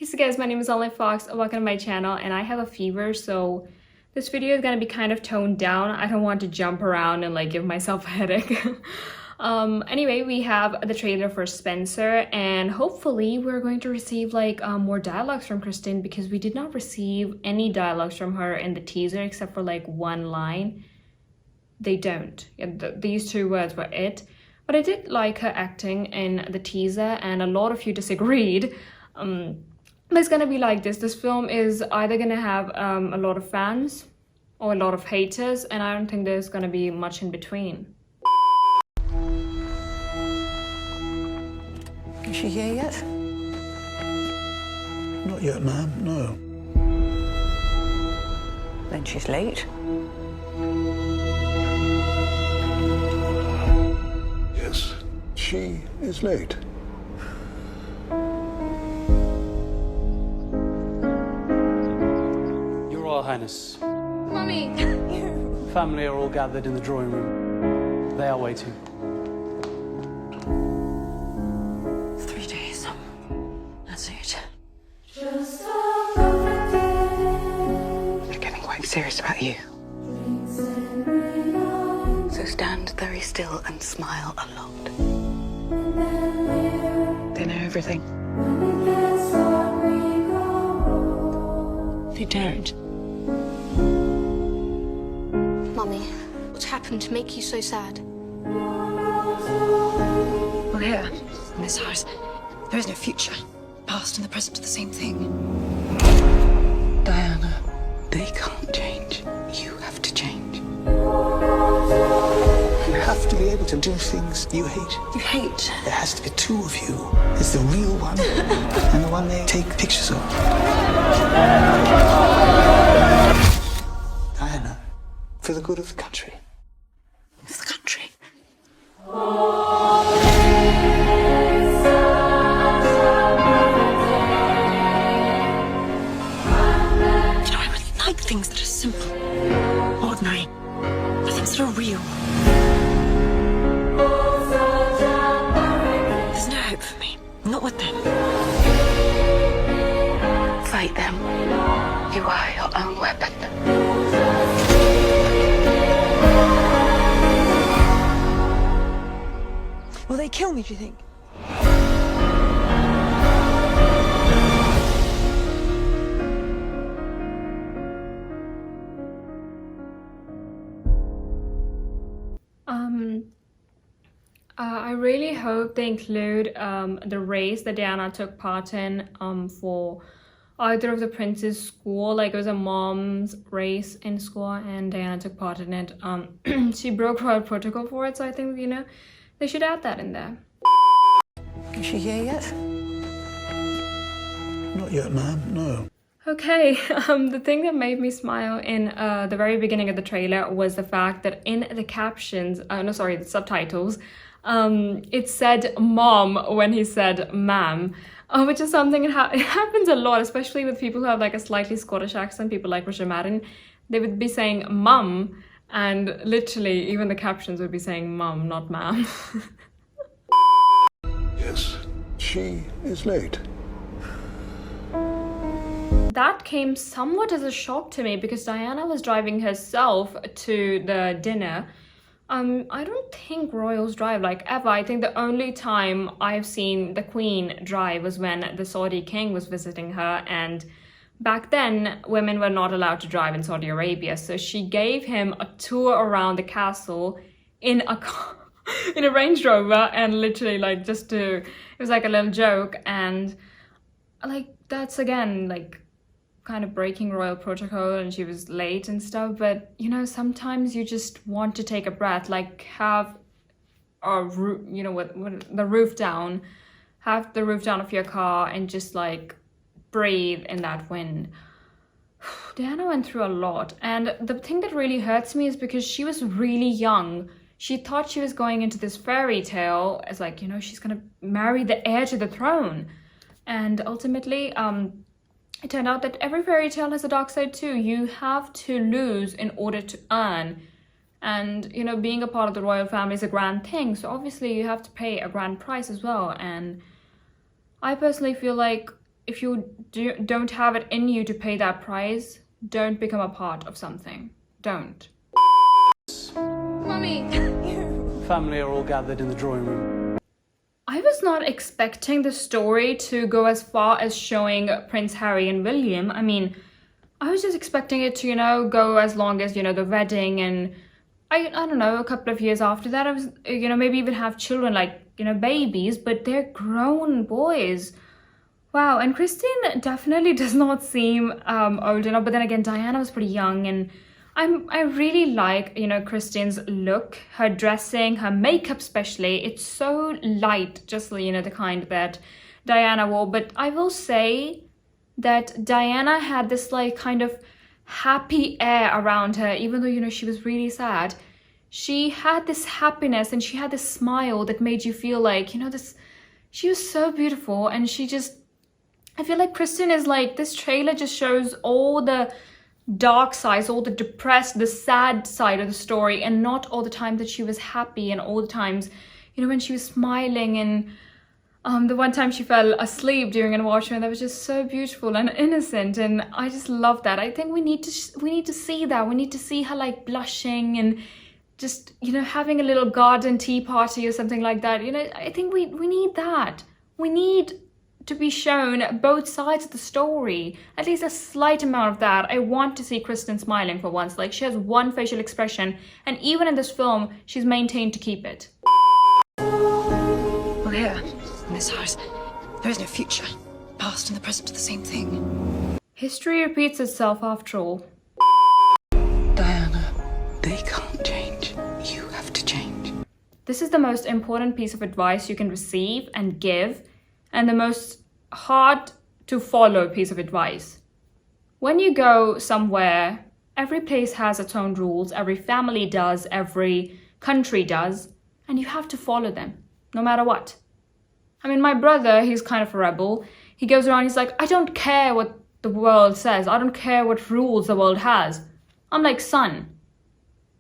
Hey so guys, my name is Online Fox. Welcome to my channel, and I have a fever, so this video is gonna be kind of toned down. I don't want to jump around and like give myself a headache. Anyway, we have the trailer for Spencer, and hopefully we're going to receive like more dialogues from Kristen, because we did not receive any dialogues from her in the teaser except for like one line. They don't. These two words were it. But I did like her acting in the teaser, and a lot of you disagreed. But it's gonna be like this. This film is either gonna have a lot of fans or a lot of haters, and I don't think there's gonna be much in between. Is she here yet? Not yet, ma'am, no. Then she's late. Yes, she is late. Your Royal Highness. Mummy! Family are all gathered in the drawing room. They are waiting. 3 days. That's it. They're getting quite serious about you. So stand very still and smile a lot. They know everything. They don't. Mummy, what's happened to make you so sad? Well, here, in this house, there is no future. Past and the present are the same thing. Diana, they can't change. You have to change. You have to be able to do things you hate. You hate. There has to be two of you. There's the real one and the one they take pictures of. Diana, for the good of the country. For the country. You know, I really like things that are simple, ordinary, the things that are real. There's no hope for me. Not with them. Fight them. You are your own weapon. Will they kill me, do you think? I really hope they include the race that Diana took part in for either of the prince's school. Like, it was a mom's race in school and Diana took part in it. She broke royal protocol for it, so I think, you know, they should add that in there. Is she here yet? Not yet, ma'am, no. Okay, the thing that made me smile in the very beginning of the trailer was the fact that in the captions, the subtitles, it said mom when he said ma'am, which is something it happens a lot, especially with people who have like a slightly Scottish accent, people like Richard Madden. They would be saying mum, and literally even the captions would be saying mum, not ma'am. Yes, she is late. That came somewhat as a shock to me, because Diana was driving herself to the dinner. I don't think royals drive, like, ever. I think the only time I've seen the Queen drive was when the Saudi king was visiting her, and back then women were not allowed to drive in Saudi Arabia, so she gave him a tour around the castle in a car, in a Range Rover, and literally like it was like a little joke, and like that's again like kind of breaking royal protocol, and she was late and stuff. But you know, sometimes you just want to take a breath, like have a you know, with the roof down, have the roof down of your car and just like breathe in that wind. Diana went through a lot, and the thing that really hurts me is because she was really young. She thought she was going into this fairy tale as like, you know, she's gonna marry the heir to the throne, and ultimately it turned out that every fairy tale has a dark side too. You have to lose in order to earn. And, you know, being a part of the royal family is a grand thing. So obviously you have to pay a grand price as well. And I personally feel like if you don't have it in you to pay that price, don't become a part of something. Don't. Mummy! Family are all gathered in the drawing room. I was not expecting the story to go as far as showing Prince Harry and William. I mean, I was just expecting it to, go as long as, the wedding, and I don't know, a couple of years after that, I was, maybe even have children, like, babies, but they're grown boys. Wow, and Kristen definitely does not seem old enough, but then again, Diana was pretty young, and I really like, Kristen's look, her dressing, her makeup especially. It's so light, just, the kind that Diana wore. But I will say that Diana had this, like, kind of happy air around her, even though, she was really sad. She had this happiness and she had this smile that made you feel like, she was so beautiful. And I feel like Kristen is like, this trailer just shows all the dark sides, all the depressed, the sad side of the story, and not all the time that she was happy, and all the times, when she was smiling, and the one time she fell asleep during a washroom, that was just so beautiful and innocent, and I just love that. I think we need to see that. We need to see her like blushing and just, having a little garden tea party or something like that. I think we need that. We need to be shown both sides of the story, at least a slight amount of that. I want to see Kristen smiling for once. Like, she has one facial expression, and even in this film, she's maintained to keep it. Well, here, in this house, there is no future. Past and the present are the same thing. History repeats itself after all. Diana, they can't change. You have to change. This is the most important piece of advice you can receive and give, and the most hard to follow piece of advice. When you go somewhere, every place has its own rules, every family does, every country does, and you have to follow them, no matter what. I mean, my brother, he's kind of a rebel. He goes around, he's like, I don't care what the world says. I don't care what rules the world has. I'm like, son,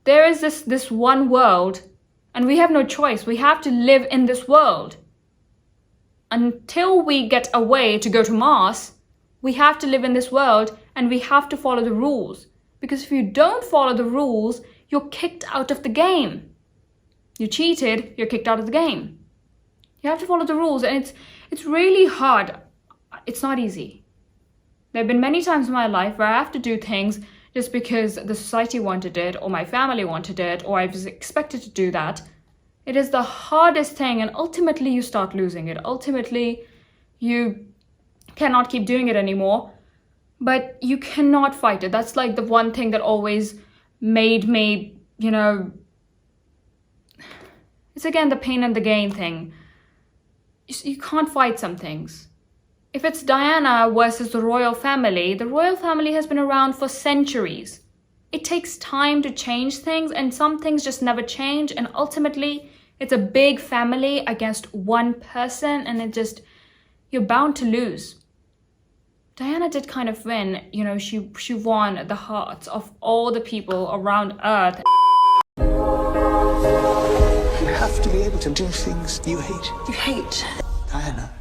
there is this one world, and we have no choice. We have to live in this world. Until we get away to go to Mars, we have to live in this world, and we have to follow the rules. Because if you don't follow the rules, you're kicked out of the game. You cheated, you're kicked out of the game. You have to follow the rules, and it's really hard. It's not easy. There have been many times in my life where I have to do things just because the society wanted it, or my family wanted it, or I was expected to do that. It is the hardest thing, and ultimately you start losing it. Ultimately, you cannot keep doing it anymore, but you cannot fight it. That's like the one thing that always made me, it's again the pain and the gain thing. You can't fight some things. If it's Diana versus the royal family has been around for centuries. It takes time to change things, and some things just never change, and ultimately it's a big family against one person, and you're bound to lose. Diana did kind of win, she won the hearts of all the people around Earth. You have to be able to do things you hate. You hate Diana,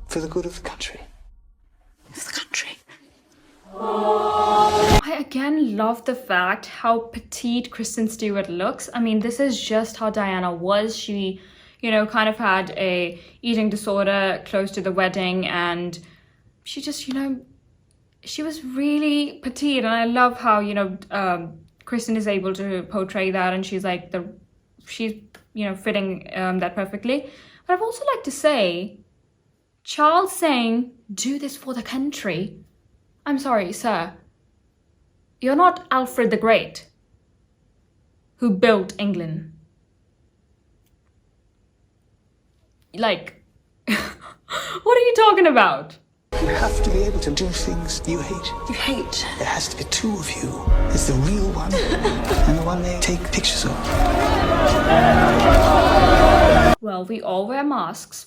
for the good of the country. the country. I again love the fact how petite Kristen Stewart looks. I mean, this is just how Diana was. She, kind of had a eating disorder close to the wedding, and she just, she was really petite. And I love how, Kristen is able to portray that, and she's like she's fitting that perfectly. But I've also like to say, Charles saying, do this for the country. I'm sorry, sir. You're not Alfred the Great, who built England. Like, what are you talking about? You have to be able to do things you hate. You hate There has to be two of you. There's the real one and the one they take pictures of. Well, we all wear masks.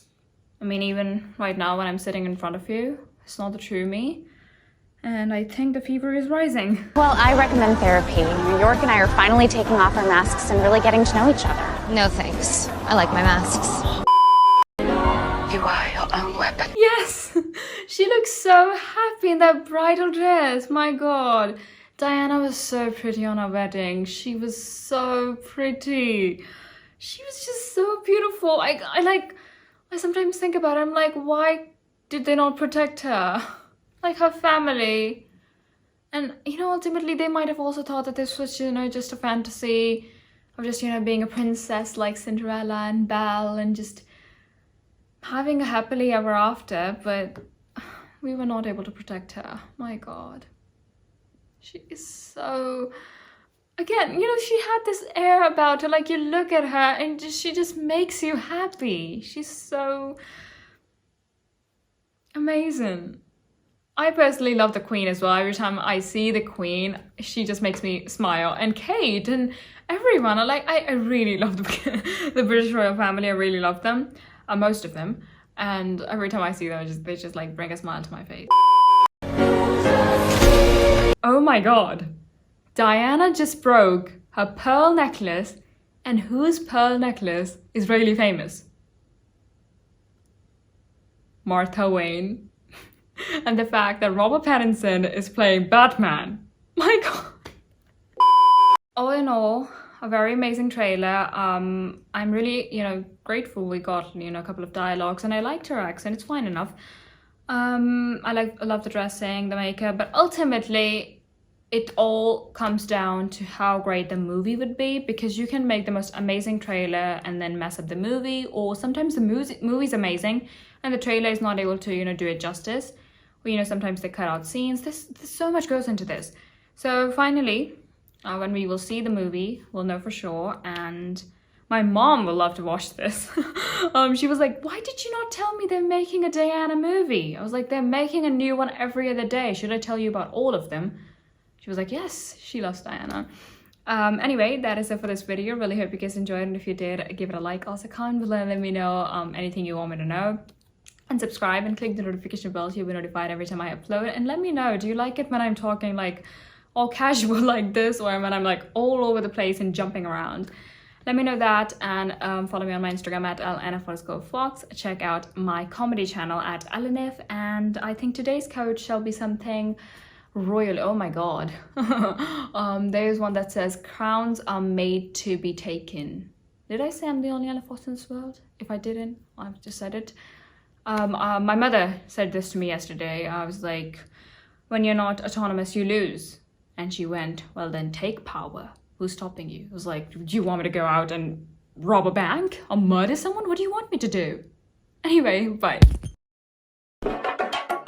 I mean, even right now when I'm sitting in front of you, it's not the true me. And I think the fever is rising. Well, I recommend therapy. New York and I are finally taking off our masks and really getting to know each other. No thanks. I like my masks. You are your own weapon. Yes! She looked so happy in that bridal dress. My God. Diana was so pretty on her wedding. She was so pretty. She was just so beautiful. I sometimes think about it. I'm like, why did they not protect her? Like her family. And, you know, ultimately they might have also thought that this was, you know, just a fantasy of just, you know, being a princess like Cinderella and Belle and just having a happily ever after. But we were not able to protect her. My God. She is so... Again, you know, she had this air about her. Like, you look at her and she just makes you happy. She's so amazing. I personally love the Queen as well. Every time I see the Queen, she just makes me smile. And Kate and everyone, I really love the British royal family. I really love them, most of them. And every time I see them, they just like bring a smile to my face. Oh my God. Diana just broke her pearl necklace, and whose pearl necklace is really famous? Martha Wayne. And the fact that Robert Pattinson is playing Batman. My God. All in all, a very amazing trailer. I'm really, you know, grateful we got, you know, a couple of dialogues, and I liked her accent. It's fine enough. I love the dressing, the makeup, but ultimately it all comes down to how great the movie would be, because you can make the most amazing trailer and then mess up the movie, or sometimes the movie's amazing and the trailer is not able to, you know, do it justice. Or, you know, sometimes they cut out scenes. There's so much goes into this. So finally, when we will see the movie, we'll know for sure. And my mom will love to watch this. She was like, why did you not tell me they're making a Diana movie? I was like, they're making a new one every other day. Should I tell you about all of them? She was like, yes, she loves Diana. Anyway, that is it for this video. Really hope you guys enjoyed, and if you did, give it a like. Also comment below and let me know anything you want me to know. And subscribe and click the notification bell so you'll be notified every time I upload. And let me know, do you like it when I'm talking like all casual like this, or when I'm like all over the place and jumping around? Let me know that, and follow me on my Instagram at @LNF_Fox. Check out my comedy channel at LNF, and I think today's quote shall be something royal. Oh my God. There's one that says, crowns are made to be taken. Did I say I'm the only elephant in this world? If I didn't, I've just said it. My mother said this to me yesterday. I was like, when you're not autonomous, you lose. And she went, well then take power. Who's stopping you? I was like, do you want me to go out and rob a bank or murder someone? What do you want me to do? Anyway, bye.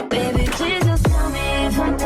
Baby, please just tell me if I'm